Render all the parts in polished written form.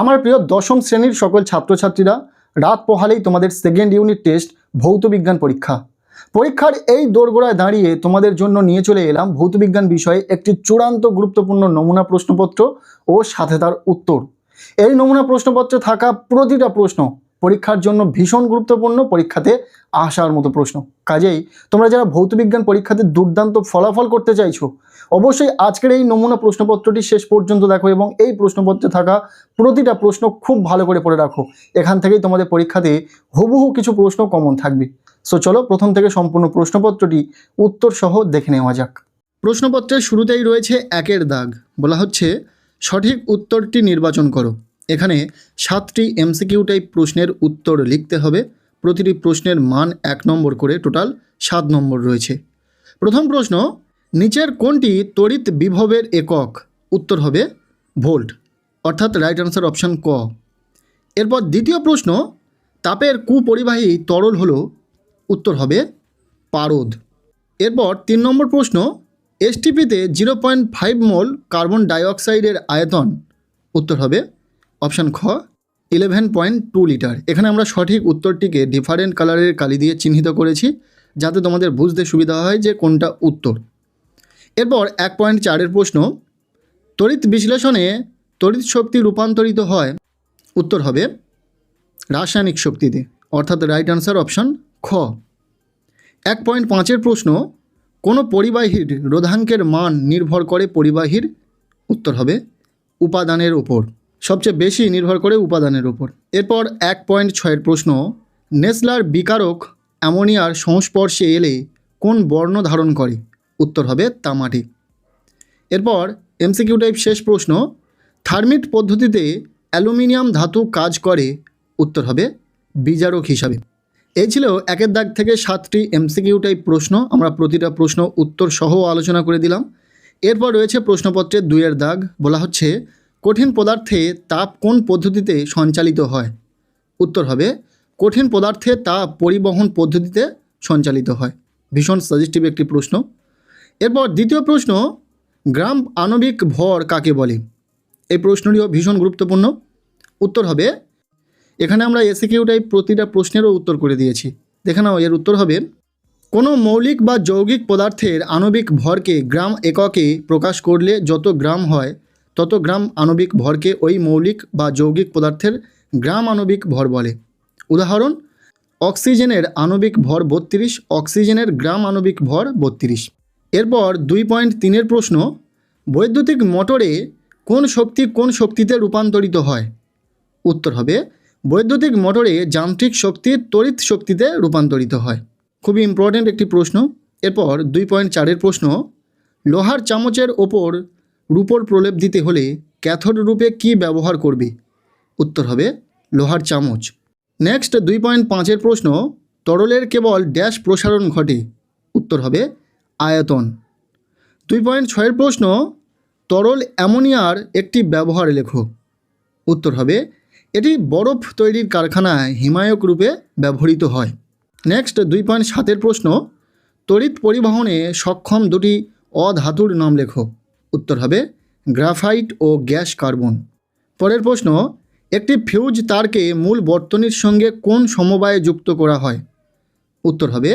আমার প্রিয় দশম শ্রেণীর সকল ছাত্রছাত্রীরা, রাত পোহালেই তোমাদের সেকেন্ড ইউনিট টেস্ট ভৌতবিজ্ঞান পরীক্ষার এই দোরগোড়ায় দাঁড়িয়ে তোমাদের জন্য নিয়ে চলে এলাম ভৌতবিজ্ঞান বিষয়ে একটি চূড়ান্ত গুরুত্বপূর্ণ নমুনা প্রশ্নপত্র ও সাথে তার উত্তর। এই নমুনা প্রশ্নপত্রে থাকা প্রতিটা প্রশ্ন পরীক্ষার জন্য ভীষণ গুরুত্বপূর্ণ, পরীক্ষাতে আসার মতো প্রশ্ন। কাজেই তোমরা যারা ভৌতবিজ্ঞান পরীক্ষাতে দুর্দান্ত ফলাফল করতে চাইছো, অবশ্যই আজকের এই নমুনা প্রশ্নপত্রটি শেষ পর্যন্ত দেখো এবং এই প্রশ্নপত্রে থাকা প্রতিটা প্রশ্ন খুব ভালো করে পড়ে রাখো। এখান থেকেই তোমাদের পরীক্ষাতে হুবহু কিছু প্রশ্ন কমন থাকবে। সো চলো প্রথম থেকে সম্পূর্ণ প্রশ্নপত্রটি উত্তর সহ দেখে নেওয়া যাক। প্রশ্নপত্রের শুরুতেই রয়েছে 1 দাগ, বলা হচ্ছে সঠিক উত্তরটি নির্বাচন করো। এখানে 7টি এমসিকিউ টাইপ প্রশ্নের উত্তর লিখতে হবে। প্রতিটি প্রশ্নের মান 1 নম্বর করে, টোটাল 7 নম্বর রয়েছে। প্রথম প্রশ্ন, নিচের কোনটি তড়িৎ বিভবের একক? উত্তর হবে ভোল্ট, অর্থাৎ রাইট আনসার অপশান ক। এরপর দ্বিতীয় প্রশ্ন, তাপের কুপরিবাহী তরল হলো? উত্তর হবে পারদ। এরপর 3 নম্বর প্রশ্ন, এসটিপিতে 0.5 মোল কার্বন ডাইঅক্সাইডের আয়তন? উত্তর হবে অপশান খ 11.2 লিটার। এখানে আমরা সঠিক উত্তরটিকে ডিফারেন্ট কালারের কালি দিয়ে চিহ্নিত করেছি, যাতে তোমাদের বুঝতে সুবিধা হয় যে কোনটা উত্তর। এরপর 1.4 প্রশ্ন, তড়িৎ বিশ্লেষণে তড়িৎ শক্তি রূপান্তরিত হয়? উত্তর হবে রাসায়নিক শক্তিতে, অর্থাৎ রাইট আনসার অপশান খ। 1.5 প্রশ্ন, কোনো পরিবাহীর রোধাঙ্কের মান নির্ভর করে পরিবাহীর? উত্তর হবে উপাদানের উপর, সবচেয়ে বেশি নির্ভর করে উপাদানের উপর। এরপর 1.6 প্রশ্ন, নেসলার বিকারক অ্যামোনিয়ার সংস্পর্শে এলে কোন বর্ণ ধারণ করে? উত্তর হবে তামাটি। এরপর এমসিকিউ টাইপ শেষ প্রশ্ন, থার্মিট পদ্ধতিতে অ্যালুমিনিয়াম ধাতু কাজ করে? উত্তর হবে বিজারক হিসাবে। এই ছিল 1 দাগ থেকে 7টি এমসিকিউ টাইপ প্রশ্ন। আমরা প্রতিটা প্রশ্ন উত্তর সহ আলোচনা করে দিলাম। এরপর রয়েছে প্রশ্নপত্রের 2 দাগ, বলা হচ্ছে কঠিন পদার্থে তাপ কোন পদ্ধতিতে সঞ্চালিত হয়? উত্তর হবে কঠিন পদার্থে তাপ পরিবহন পদ্ধতিতে সঞ্চালিত হয়। ভীষণ সাজেস্টিভ একটি প্রশ্ন। এরপর দ্বিতীয় প্রশ্ন, গ্রাম আণবিক ভর কাকে বলে? এই প্রশ্নটিও ভীষণ গুরুত্বপূর্ণ। উত্তর হবে, এখানে আমরা এসিকিউ টাইপ প্রতিটা প্রশ্নেরও উত্তর করে দিয়েছি। দেখে নাও, এর উত্তর হবে কোনো মৌলিক বা যৌগিক পদার্থের আণবিক ভরকে গ্রাম এককে প্রকাশ করলে যত গ্রাম হয় তত গ্রাম আণবিক ভরকে ওই মৌলিক বা যৌগিক পদার্থের গ্রাম আণবিক ভর বলে। উদাহরণ, অক্সিজেনের আণবিক ভর 32, অক্সিজেনের গ্রাম আণবিক ভর 32। এরপর 2.3 প্রশ্ন, বৈদ্যুতিক মোটরে কোন শক্তি কোন শক্তিতে রূপান্তরিত হয়? উত্তর হবে বৈদ্যুতিক মোটরে যান্ত্রিক শক্তি তড়িৎ শক্তিতে রূপান্তরিত হয়। খুবই ইম্পর্ট্যান্ট একটি প্রশ্ন। এরপর 2.4 প্রশ্ন, লোহার চামচের ওপর রূপোর প্রলেপ দিতে হলে ক্যাথোড রূপে কি ব্যবহার করবে? উত্তর হবে লোহার চামচ। নেক্সট 2.5 প্রশ্ন, তরলের কেবল ড্যাশ প্রসারণ ঘটে? উত্তর হবে আয়তন। 2.6 প্রশ্ন, তরল অ্যামোনিয়ার একটি ব্যবহার লেখো? উত্তর হবে এটি বরফ তৈরির কারখানায় হিমায়ক রূপে ব্যবহৃত হয়। নেক্সট 2.7 প্রশ্ন, তড়িৎ পরিবহনে সক্ষম দুটি অধাতুর নাম লেখো? উত্তর হবে গ্রাফাইট ও গ্যাস কার্বন। পরের প্রশ্ন, একটি ফিউজ তারকে মূল বর্তনীর সঙ্গে কোন সমবায়ে যুক্ত করা হয়? উত্তর হবে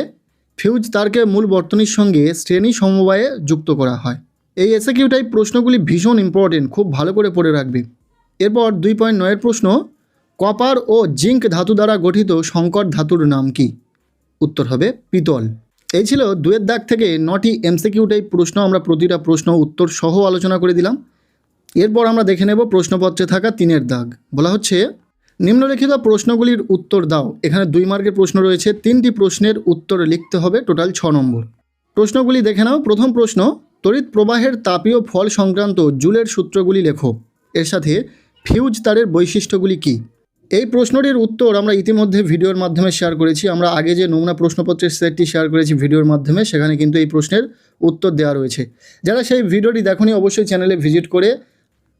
ফিউজ তারকে মূল বর্তনীর সঙ্গে শ্রেণী সমবায়ে যুক্ত করা হয়। এই এসএকিউ টাইপ প্রশ্নগুলি ভীষণ ইম্পর্টেন্ট, খুব ভালো করে পড়ে রাখবে। এরপর 2.9 প্রশ্ন, কপার ও জিঙ্ক ধাতু দ্বারা গঠিত সংকর ধাতুর নাম কি? উত্তর হবে পিতল। এই ছিল 2 দাগ থেকে 9টি এমসিকিউ টাইপ প্রশ্ন। আমরা প্রতিটা প্রশ্ন উত্তর সহ আলোচনা করে দিলাম। এরপর আমরা দেখে নেব প্রশ্নপত্রে থাকা 3 দাগ, বলা হচ্ছে নিম্নলিখিত প্রশ্নগুলির উত্তর দাও। এখানে 2 মার্কের প্রশ্ন রয়েছে, 3টি প্রশ্নের উত্তর লিখতে হবে, টোটাল 6 নম্বর। প্রশ্নগুলি দেখে নাও। প্রথম প্রশ্ন, তড়িৎ প্রবাহের তাপীয় ফল সংক্রান্ত জুলের সূত্রগুলি লেখো। এর সাথে ফিউজ তারের বৈশিষ্ট্যগুলি কী? এই প্রশ্নটির উত্তর আমরা ইতিমধ্যে ভিডিওর মাধ্যমে শেয়ার করেছি। আমরা আগে যে নমুনা প্রশ্নপত্রের সেটটি শেয়ার করেছি ভিডিওর মাধ্যমে, সেখানে কিন্তু এই প্রশ্নের উত্তর দেওয়া রয়েছে। যারা সেই ভিডিওটি দেখোনি অবশ্যই চ্যানেলে ভিজিট করে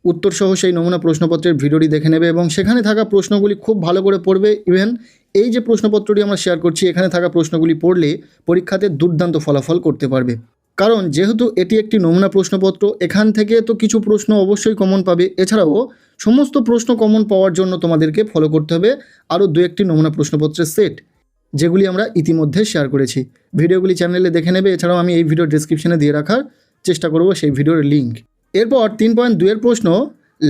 উত্তর সহ সেই নমুনা প্রশ্নপত্রের ভিডিওটি দেখে নেবে এবং সেখানে থাকা প্রশ্নগুলি খুব ভালো করে পড়বে। ইভেন এই যে প্রশ্নপত্রটি আমরা শেয়ার করছি, এখানে থাকা প্রশ্নগুলি পড়লে পরীক্ষাতে দুর্দান্ত ফলাফল করতে পারবে। কারণ যেহেতু এটি একটি নমুনা প্রশ্নপত্র, এখান থেকে তো কিছু প্রশ্ন অবশ্যই কমন পাবে। এছাড়াও সমস্ত প্রশ্ন কমন পাওয়ার জন্য তোমাদেরকে ফলো করতে হবে আরও 2-1টি নমুনা প্রশ্নপত্রের সেট, যেগুলি আমরা ইতিমধ্যে শেয়ার করেছি। ভিডিওগুলি চ্যানেলে দেখে নেবে। এছাড়াও আমি এই ভিডিও ডেসক্রিপশনে দিয়ে রাখার চেষ্টা করব সেই ভিডিওর লিঙ্ক। এরপর 3.2-এর প্রশ্ন,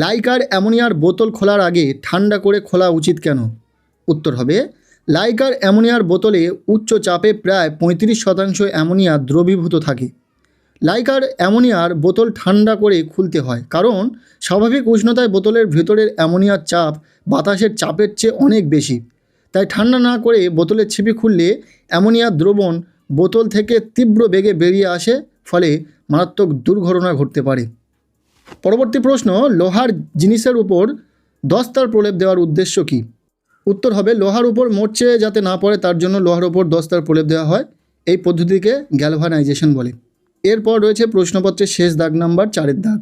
লাইকার অ্যামোনিয়ার বোতল খোলার আগে ঠান্ডা করে খোলা উচিত কেন? উত্তর হবে, লাইকার অ্যামোনিয়ার বোতলে উচ্চ চাপে প্রায় 35% অ্যামোনিয়া দ্রবীভূত থাকে। লাইকার অ্যামোনিয়ার বোতল ঠান্ডা করে খুলতে হয়, কারণ স্বাভাবিক উষ্ণতায় বোতলের ভেতরের অ্যামোনিয়ার চাপ বাতাসের চাপের চেয়ে অনেক বেশি। তাই ঠান্ডা না করে বোতলের ছিপি খুললে অ্যামোনিয়ার দ্রবণ বোতল থেকে তীব্র বেগে বেরিয়ে আসে, ফলে মারাত্মক দুর্ঘটনা ঘটতে পারে। পরবর্তী প্রশ্ন, লোহার জিনিসের উপর দস্তার প্রলেপ দেওয়ার উদ্দেশ্য কী? উত্তর হবে, লোহার উপর মরচে যাতে না পড়ে তার জন্য লোহার উপর দস্তার প্রলেপ দেওয়া হয়। এই পদ্ধতিকে গ্যালভানাইজেশন বলে। এরপর রয়েছে প্রশ্নপত্রের শেষ দাগ নাম্বার 4-এর দাগ।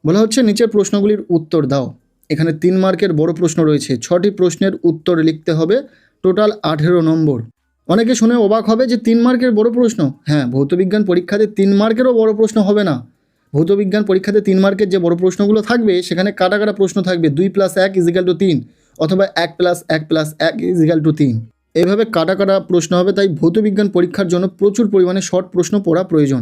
বলা হচ্ছে নিচের প্রশ্নগুলির উত্তর দাও। এখানে 3 মার্কের বড় প্রশ্ন রয়েছে। 6টি প্রশ্নের উত্তর লিখতে হবে, টোটাল 18 নম্বর। অনেকে শুনে অবাক হবে যে 3 মার্কের বড় প্রশ্ন। হ্যাঁ, ভৌতবিজ্ঞান পরীক্ষাতে 3 মার্কেরও বড় প্রশ্ন হবে না। ভৌতবিজ্ঞান পরীক্ষাতে 3 মার্কের যে বড় প্রশ্নগুলো থাকবে সেখানে কাটা কাটা প্রশ্ন থাকবে। 2 + 1 = 3 অথবা 1 + 1 + 1 = 3। এইভাবে কাটা কাটা প্রশ্ন হবে। তাই ভৌতবিজ্ঞান পরীক্ষার জন্য প্রচুর পরিমাণে শর্ট প্রশ্ন পড়া প্রয়োজন।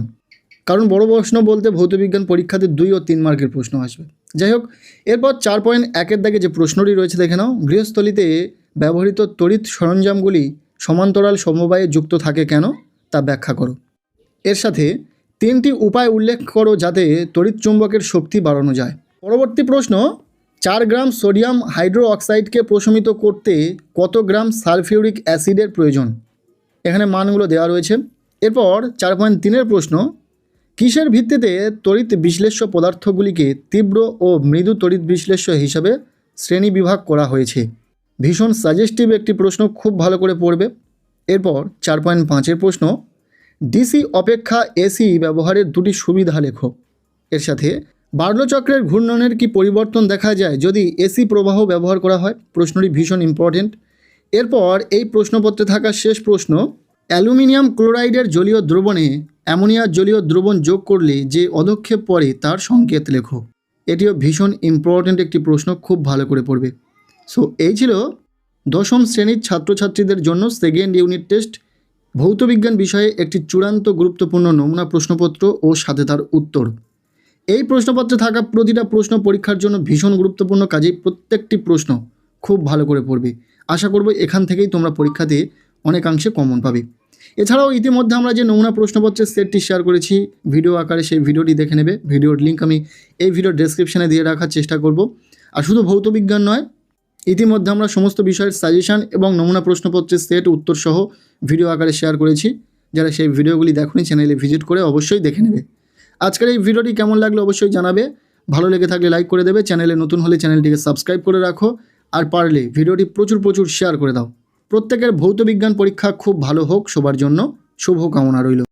কারণ বড় প্রশ্ন বলতে ভৌতবিজ্ঞান পরীক্ষাতে 2 ও 3 মার্কের প্রশ্ন আসবে। যাই হোক, এরপর 4.1-এর দাগে যে প্রশ্নটি রয়েছে দেখে নাও। গৃহস্থলীতে ব্যবহৃত তড়িৎ সরঞ্জামগুলি সমান্তরাল সমবায়ে যুক্ত থাকে কেন, তা ব্যাখ্যা করো। এর সাথে 3টি উপায় উল্লেখ করো যাতে তড়িৎ চুম্বকের শক্তি বাড়ানো যায়। পরবর্তী প্রশ্ন, 4 গ্রাম সোডিয়াম হাইড্রো অক্সাইডকে প্রশমিত করতে কত গ্রাম সালফিউরিক অ্যাসিডের প্রয়োজন? এখানে মানগুলো দেওয়া রয়েছে। এরপর 4.3-এর প্রশ্ন, কিসের ভিত্তিতে তড়িৎ বিশ্লেষ্য পদার্থগুলিকে তীব্র ও মৃদু তড়িৎ বিশ্লেষ্য হিসাবে শ্রেণীবিভাগ করা হয়েছে? ভীষণ সাজেস্টিভ একটি প্রশ্ন, খুব ভালো করে পড়বে। এরপর 4.5-এর প্রশ্ন, ডিসি অপেক্ষা এসি ব্যবহারের 2টি সুবিধা লেখো। এর সাথে বার্লো চক্রের ঘূর্ণনের কি পরিবর্তন দেখা যায় যদি এসি প্রবাহ ব্যবহার করা হয়? প্রশ্নটি ভীষণ ইম্পর্টেন্ট। এরপর এই প্রশ্নপত্রে থাকা শেষ প্রশ্ন, অ্যালুমিনিয়াম ক্লোরাইডের জলীয় দ্রবণে অ্যামোনিয়ার জলীয় দ্রবণ যোগ করলে যে অধক্ষেপ পড়ে তার সংকেত লেখো। এটিও ভীষণ ইম্পর্টেন্ট একটি প্রশ্ন, খুব ভালো করে পড়বে। সো এই ছিল 10ম শ্রেণীর ছাত্রছাত্রীদের জন্য সেকেন্ড ইউনিট টেস্ট ভৌতবিজ্ঞান বিষয়ে একটি চূড়ান্ত গুরুত্বপূর্ণ নমুনা প্রশ্নপত্র ও সাথে তার উত্তর। এই প্রশ্নপত্রে থাকা প্রতিটা প্রশ্ন পরীক্ষার জন্য ভীষণ গুরুত্বপূর্ণ, কাজেই প্রত্যেকটি প্রশ্ন খুব ভালো করে পড়বে। আশা করব এখান থেকেই তোমরা পরীক্ষাতে অনেকাংশে কমন পাবে। এছাড়াও ইতিমধ্যে আমরা যে নমুনা প্রশ্নপত্রের সেটটি শেয়ার করেছি ভিডিও আকারে, সেই ভিডিওটি দেখে নেবে। ভিডিওর লিঙ্ক আমি এই ভিডিওর ডেসক্রিপশনে দিয়ে রাখার চেষ্টা করব। আর শুধু ভৌতবিজ্ঞান নয়, ইতিমধ্যে আমরা সমস্ত বিষয়ের সাজেশান এবং নমুনা প্রশ্নপত্রের সেট উত্তর সহ ভিডিও আকারে শেয়ার করেছি। যারা সেই ভিডিওগুলি দেখোনি চ্যানেলে ভিজিট করে অবশ্যই দেখে নেবে। আজকের এই ভিডিওটি কেমন লাগলো অবশ্যই জানাবে। ভালো লেগে থাকলে লাইক করে দেবে। চ্যানেলে নতুন হলে চ্যানেলটিকে সাবস্ক্রাইব করে রাখো। আর পারলে ভিডিওটি প্রচুর শেয়ার করে দাও। প্রত্যেকের ভৌতবিজ্ঞান পরীক্ষা খুব ভালো হোক, সবার জন্য শুভ কামনা রইল।